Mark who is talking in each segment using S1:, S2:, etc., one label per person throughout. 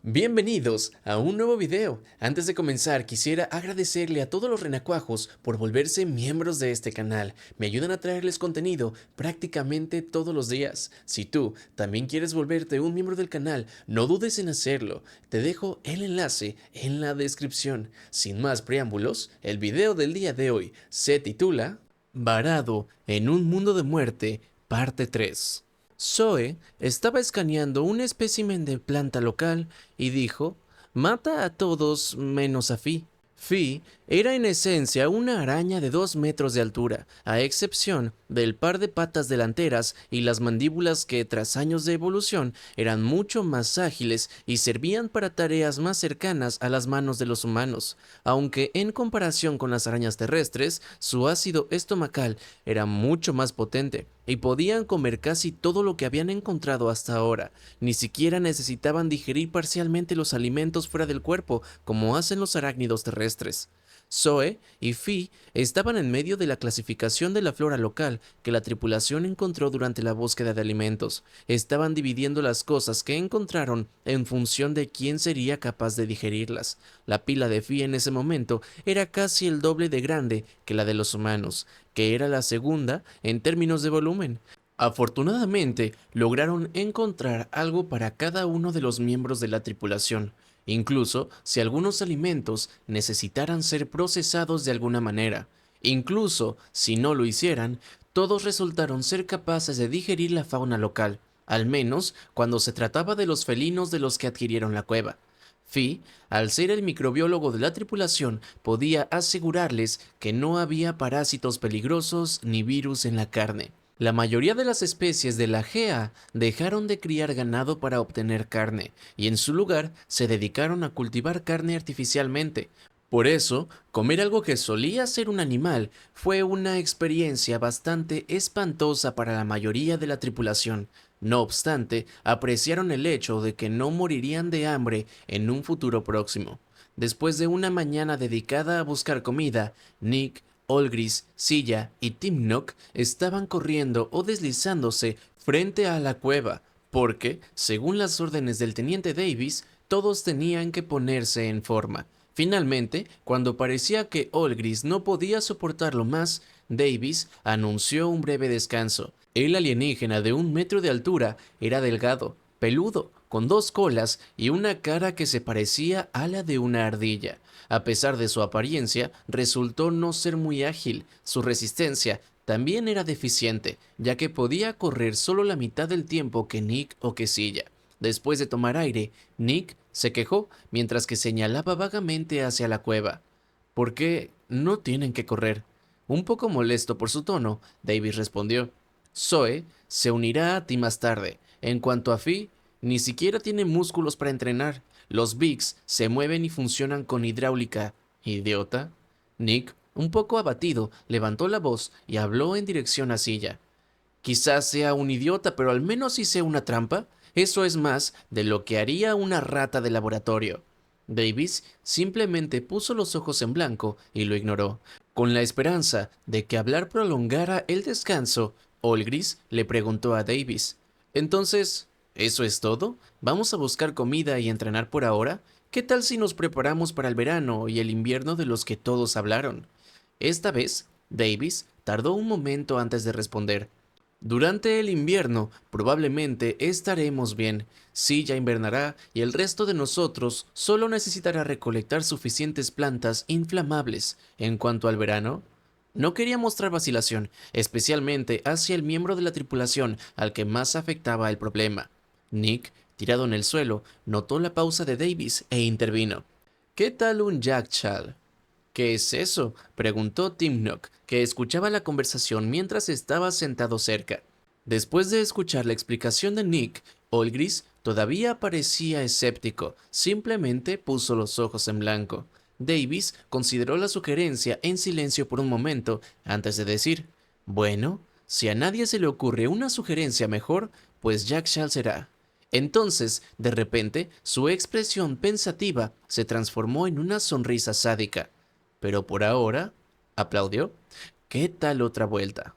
S1: Bienvenidos a un nuevo video. Antes de comenzar quisiera agradecerle a todos los renacuajos por volverse miembros de este canal. Me ayudan a traerles contenido prácticamente todos los días. Si tú también quieres volverte un miembro del canal, no dudes en hacerlo. Te dejo el enlace en la descripción. Sin más preámbulos, el video del día de hoy se titula Varado en un mundo de muerte, parte 3. Zoe estaba escaneando un espécimen de planta local y dijo, mata a todos menos a Fi. Fi era en esencia una araña de 2 metros de altura, a excepción del par de patas delanteras y las mandíbulas que, tras años de evolución, eran mucho más ágiles y servían para tareas más cercanas a las manos de los humanos, aunque en comparación con las arañas terrestres, su ácido estomacal era mucho más potente y podían comer casi todo lo que habían encontrado hasta ahora. Ni siquiera necesitaban digerir parcialmente los alimentos fuera del cuerpo, como hacen los arácnidos terrestres. Zoe y Fi estaban en medio de la clasificación de la flora local que la tripulación encontró durante la búsqueda de alimentos. Estaban dividiendo las cosas que encontraron en función de quién sería capaz de digerirlas. La pila de Fi en ese momento era casi el doble de grande que la de los humanos, que era la segunda en términos de volumen. Afortunadamente, lograron encontrar algo para cada uno de los miembros de la tripulación, incluso si algunos alimentos necesitaran ser procesados de alguna manera. Incluso si no lo hicieran, todos resultaron ser capaces de digerir la fauna local, al menos cuando se trataba de los felinos de los que adquirieron la cueva. Fi, al ser el microbiólogo de la tripulación, podía asegurarles que no había parásitos peligrosos ni virus en la carne. La mayoría de las especies de la GEA dejaron de criar ganado para obtener carne, y en su lugar se dedicaron a cultivar carne artificialmente. Por eso, comer algo que solía ser un animal fue una experiencia bastante espantosa para la mayoría de la tripulación. No obstante, apreciaron el hecho de que no morirían de hambre en un futuro próximo. Después de una mañana dedicada a buscar comida, Nick, Olgris, Silla y Timnock estaban corriendo o deslizándose frente a la cueva, porque, según las órdenes del teniente Davis, todos tenían que ponerse en forma. Finalmente, cuando parecía que Olgris no podía soportarlo más, Davis anunció un breve descanso. El alienígena de 1 metro de altura era delgado, peludo, con 2 colas y una cara que se parecía a la de una ardilla. A pesar de su apariencia, resultó no ser muy ágil. Su resistencia también era deficiente, ya que podía correr solo la mitad del tiempo que Nick o que Silla. Después de tomar aire, Nick se quejó mientras que señalaba vagamente hacia la cueva. ¿Por qué no tienen que correr? Un poco molesto por su tono, Davis respondió. Zoe se unirá a ti más tarde. En cuanto a Fi, ni siquiera tiene músculos para entrenar. Los Bigs se mueven y funcionan con hidráulica. ¿Idiota? Nick, un poco abatido, levantó la voz y habló en dirección a Silla. Quizás sea un idiota, pero al menos hice una trampa. Eso es más de lo que haría una rata de laboratorio. Davis simplemente puso los ojos en blanco y lo ignoró. Con la esperanza de que hablar prolongara el descanso, Olgris le preguntó a Davis, «Entonces, ¿eso es todo? ¿Vamos a buscar comida y entrenar por ahora? ¿Qué tal si nos preparamos para el verano y el invierno de los que todos hablaron?» Esta vez, Davis tardó un momento antes de responder. Durante el invierno probablemente estaremos bien. Silla invernará y el resto de nosotros solo necesitará recolectar suficientes plantas inflamables. En cuanto al verano, no quería mostrar vacilación, especialmente hacia el miembro de la tripulación al que más afectaba el problema. Nick, tirado en el suelo, notó la pausa de Davis e intervino. ¿Qué tal un Jackchal? ¿Qué es eso?, preguntó Timnock, que escuchaba la conversación mientras estaba sentado cerca. Después de escuchar la explicación de Nick, Olgris todavía parecía escéptico, simplemente puso los ojos en blanco. Davis consideró la sugerencia en silencio por un momento antes de decir, bueno, si a nadie se le ocurre una sugerencia mejor, pues Jack Shall será. Entonces, de repente, su expresión pensativa se transformó en una sonrisa sádica. Pero por ahora, aplaudió. ¿Qué tal otra vuelta?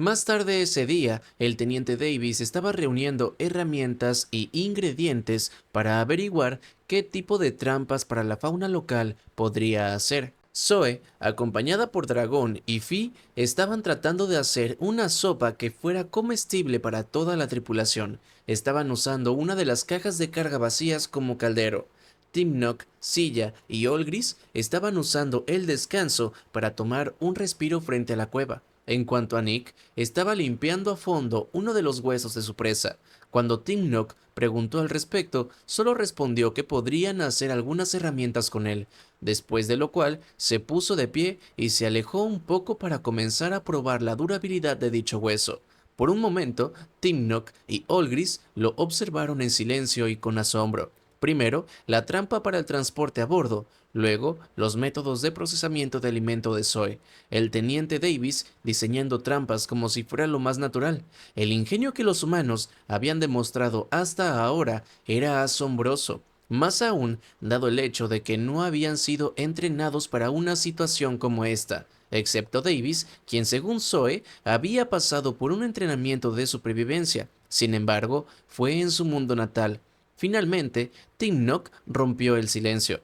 S1: Más tarde ese día, el teniente Davis estaba reuniendo herramientas y ingredientes para averiguar qué tipo de trampas para la fauna local podría hacer. Zoe, acompañada por Dragón y Fi, estaban tratando de hacer una sopa que fuera comestible para toda la tripulación. Estaban usando una de las cajas de carga vacías como caldero. Timnock, Silla y Olgris estaban usando el descanso para tomar un respiro frente a la cueva. En cuanto a Nick, estaba limpiando a fondo uno de los huesos de su presa. Cuando Timnock preguntó al respecto, solo respondió que podrían hacer algunas herramientas con él, después de lo cual se puso de pie y se alejó un poco para comenzar a probar la durabilidad de dicho hueso. Por un momento, Timnock y Olgris lo observaron en silencio y con asombro. Primero, la trampa para el transporte a bordo, luego, los métodos de procesamiento de alimento de Zoe, el teniente Davis diseñando trampas como si fuera lo más natural. El ingenio que los humanos habían demostrado hasta ahora era asombroso, más aún dado el hecho de que no habían sido entrenados para una situación como esta, excepto Davis, quien según Zoe había pasado por un entrenamiento de supervivencia. Sin embargo, fue en su mundo natal. Finalmente, Timnock rompió el silencio.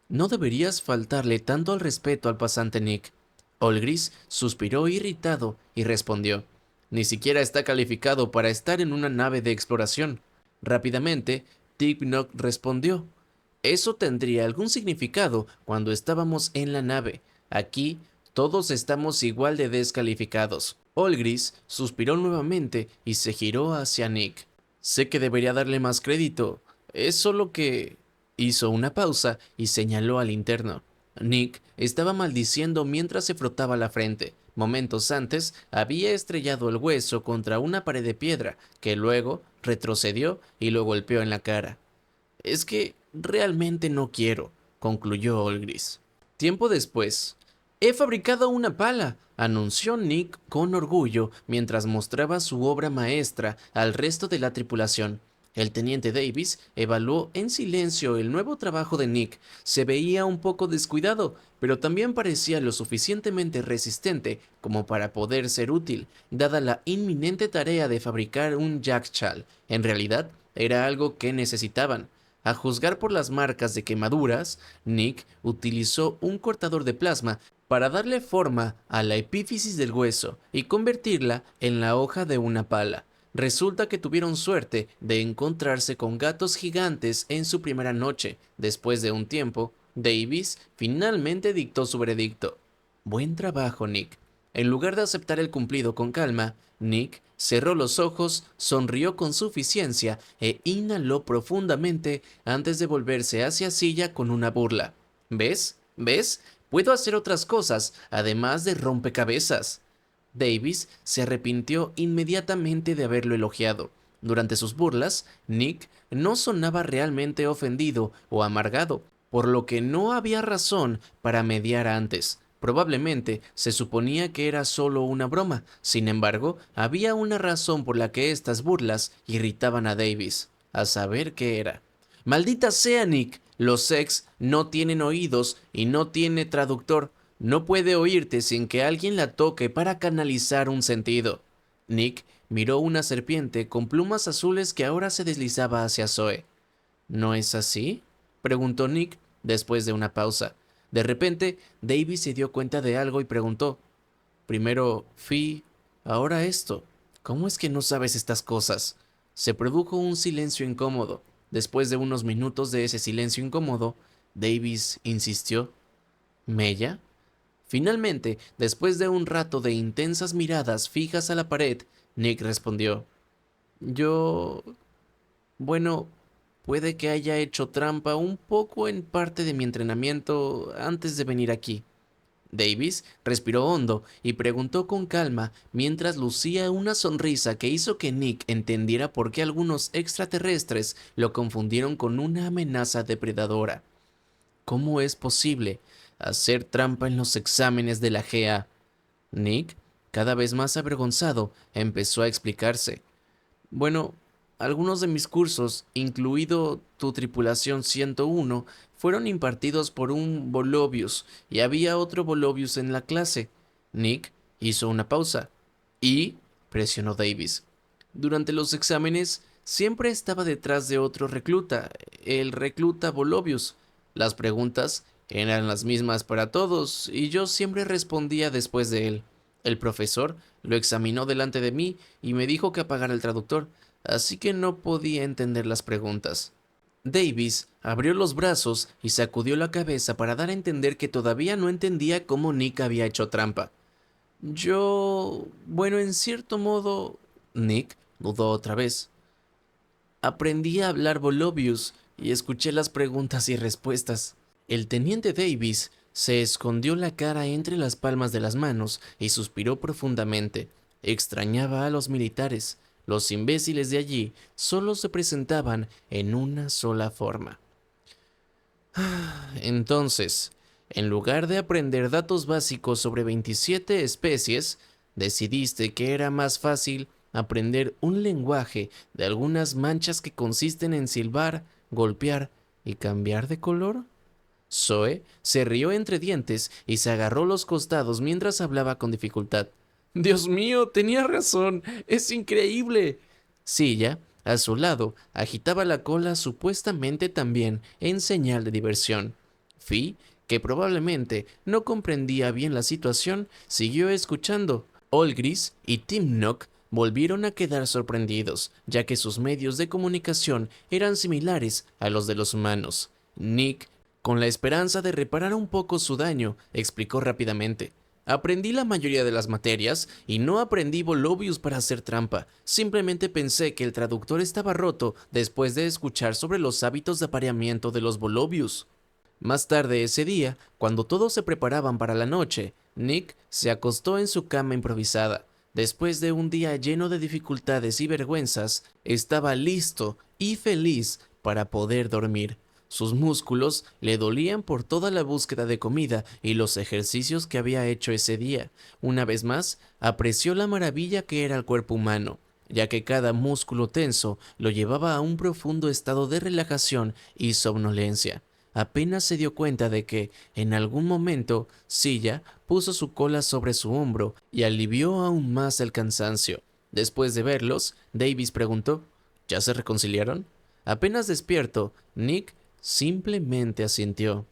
S1: No deberías faltarle tanto al respeto al pasante Nick. Olgris suspiró irritado y respondió: Ni siquiera está calificado para estar en una nave de exploración. Rápidamente, Timnock respondió: Eso tendría algún significado cuando estábamos en la nave. Aquí, todos estamos igual de descalificados. Olgris suspiró nuevamente y se giró hacia Nick. Sé que debería darle más crédito. Es solo que... Hizo una pausa y señaló al interno. Nick estaba maldiciendo mientras se frotaba la frente. Momentos antes había estrellado el hueso contra una pared de piedra, que luego retrocedió y lo golpeó en la cara. Es que realmente no quiero, concluyó Olgris. Tiempo después. He fabricado una pala, anunció Nick con orgullo mientras mostraba su obra maestra al resto de la tripulación. El teniente Davis evaluó en silencio el nuevo trabajo de Nick. Se veía un poco descuidado, pero también parecía lo suficientemente resistente como para poder ser útil, dada la inminente tarea de fabricar un Yakshal. En realidad, era algo que necesitaban. A juzgar por las marcas de quemaduras, Nick utilizó un cortador de plasma para darle forma a la epífisis del hueso y convertirla en la hoja de una pala. Resulta que tuvieron suerte de encontrarse con gatos gigantes en su primera noche. Después de un tiempo, Davis finalmente dictó su veredicto. Buen trabajo, Nick. En lugar de aceptar el cumplido con calma, Nick cerró los ojos, sonrió con suficiencia e inhaló profundamente antes de volverse hacia Silla con una burla. ¿Ves? ¿Ves? Puedo hacer otras cosas, además de rompecabezas. Davis se arrepintió inmediatamente de haberlo elogiado. Durante sus burlas, Nick no sonaba realmente ofendido o amargado, por lo que no había razón para mediar antes. Probablemente se suponía que era solo una broma, sin embargo, había una razón por la que estas burlas irritaban a Davis, a saber qué era. Maldita sea, Nick, los ex no tienen oídos y no tiene traductor. No puede oírte sin que alguien la toque para canalizar un sentido. Nick miró una serpiente con plumas azules que ahora se deslizaba hacia Zoe. ¿No es así?, preguntó Nick después de una pausa. De repente, Davy se dio cuenta de algo y preguntó: Primero, Fi, ahora esto. ¿Cómo es que no sabes estas cosas? Se produjo un silencio incómodo. Después de unos minutos de ese silencio incómodo, Davis insistió: ¿Mella? Finalmente, después de un rato de intensas miradas fijas a la pared, Nick respondió: Yo... Bueno, puede que haya hecho trampa un poco en parte de mi entrenamiento antes de venir aquí. Davis respiró hondo y preguntó con calma mientras lucía una sonrisa que hizo que Nick entendiera por qué algunos extraterrestres lo confundieron con una amenaza depredadora. ¿Cómo es posible hacer trampa en los exámenes de la GA? Nick, cada vez más avergonzado, empezó a explicarse. Bueno, algunos de mis cursos, incluido tu tripulación 101, fueron impartidos por un Volobius y había otro Volobius en la clase. Nick hizo una pausa. ¿Y? presionó Davis. Durante los exámenes, siempre estaba detrás de otro recluta, el recluta Volobius. Las preguntas eran las mismas para todos y yo siempre respondía después de él. El profesor lo examinó delante de mí y me dijo que apagara el traductor, así que no podía entender las preguntas. Davis abrió los brazos y sacudió la cabeza para dar a entender que todavía no entendía cómo Nick había hecho trampa. Bueno, en cierto modo, Nick dudó otra vez. Aprendí a hablar Volobius y escuché las preguntas y respuestas. El teniente Davis se escondió la cara entre las palmas de las manos y suspiró profundamente. Extrañaba a los militares. Los imbéciles de allí solo se presentaban en una sola forma. Entonces, en lugar de aprender datos básicos sobre 27 especies, decidiste que era más fácil aprender un lenguaje de algunas manchas que consisten en silbar, golpear y cambiar de color. Zoe se rió entre dientes y se agarró los costados mientras hablaba con dificultad. Dios mío, tenía razón, es increíble. Silla, a su lado, agitaba la cola supuestamente también en señal de diversión. Fi, que probablemente no comprendía bien la situación, siguió escuchando. Olgris y Timnock volvieron a quedar sorprendidos, ya que sus medios de comunicación eran similares a los de los humanos. Nick, con la esperanza de reparar un poco su daño, explicó rápidamente. Aprendí la mayoría de las materias y no aprendí Volobius para hacer trampa. Simplemente pensé que el traductor estaba roto después de escuchar sobre los hábitos de apareamiento de los Volobius. Más tarde ese día, cuando todos se preparaban para la noche, Nick se acostó en su cama improvisada. Después de un día lleno de dificultades y vergüenzas, estaba listo y feliz para poder dormir. Sus músculos le dolían por toda la búsqueda de comida y los ejercicios que había hecho ese día. Una vez más, apreció la maravilla que era el cuerpo humano, ya que cada músculo tenso lo llevaba a un profundo estado de relajación y somnolencia. Apenas se dio cuenta de que, en algún momento, Silla puso su cola sobre su hombro y alivió aún más el cansancio. Después de verlos, Davis preguntó, ¿ya se reconciliaron? Apenas despierto, Nick simplemente asintió.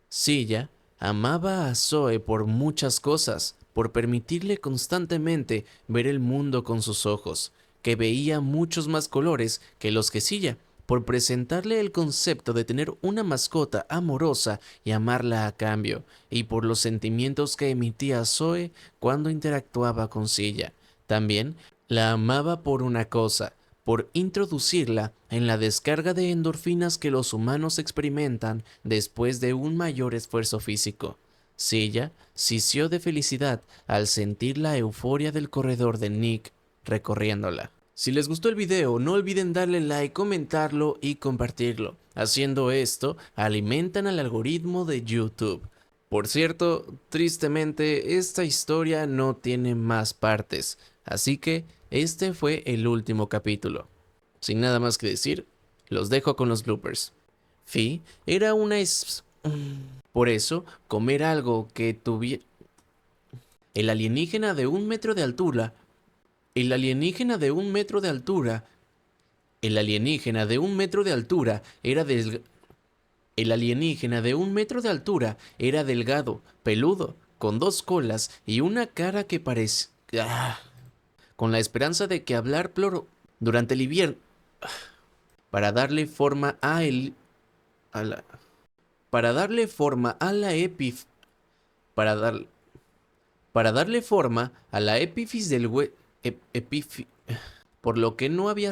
S1: Silla amaba a Zoe por muchas cosas, por permitirle constantemente ver el mundo con sus ojos, que veía muchos más colores que los que Silla, por presentarle el concepto de tener una mascota amorosa y amarla a cambio, y por los sentimientos que emitía Zoe cuando interactuaba con Silla. También la amaba por una cosa, por introducirla en la descarga de endorfinas que los humanos experimentan después de un mayor esfuerzo físico. Silla sisió de felicidad al sentir la euforia del corredor de Nick recorriéndola. Si les gustó el video, no olviden darle like, comentarlo y compartirlo. Haciendo esto, alimentan al algoritmo de YouTube. Por cierto, tristemente, esta historia no tiene más partes, así que este fue el último capítulo. Sin nada más que decir, los dejo con los bloopers. Fi era una Por eso, comer algo que tuviera... El alienígena de 1 metro de altura... El alienígena de 1 metro de altura... El alienígena de 1 metro de altura era El alienígena de 1 metro de altura era delgado, peludo, con 2 colas y una cara que parece... Con la esperanza de que hablar ploro durante el invierno... Para darle forma Para darle forma a la Para darle forma a la epífisis del por lo que no había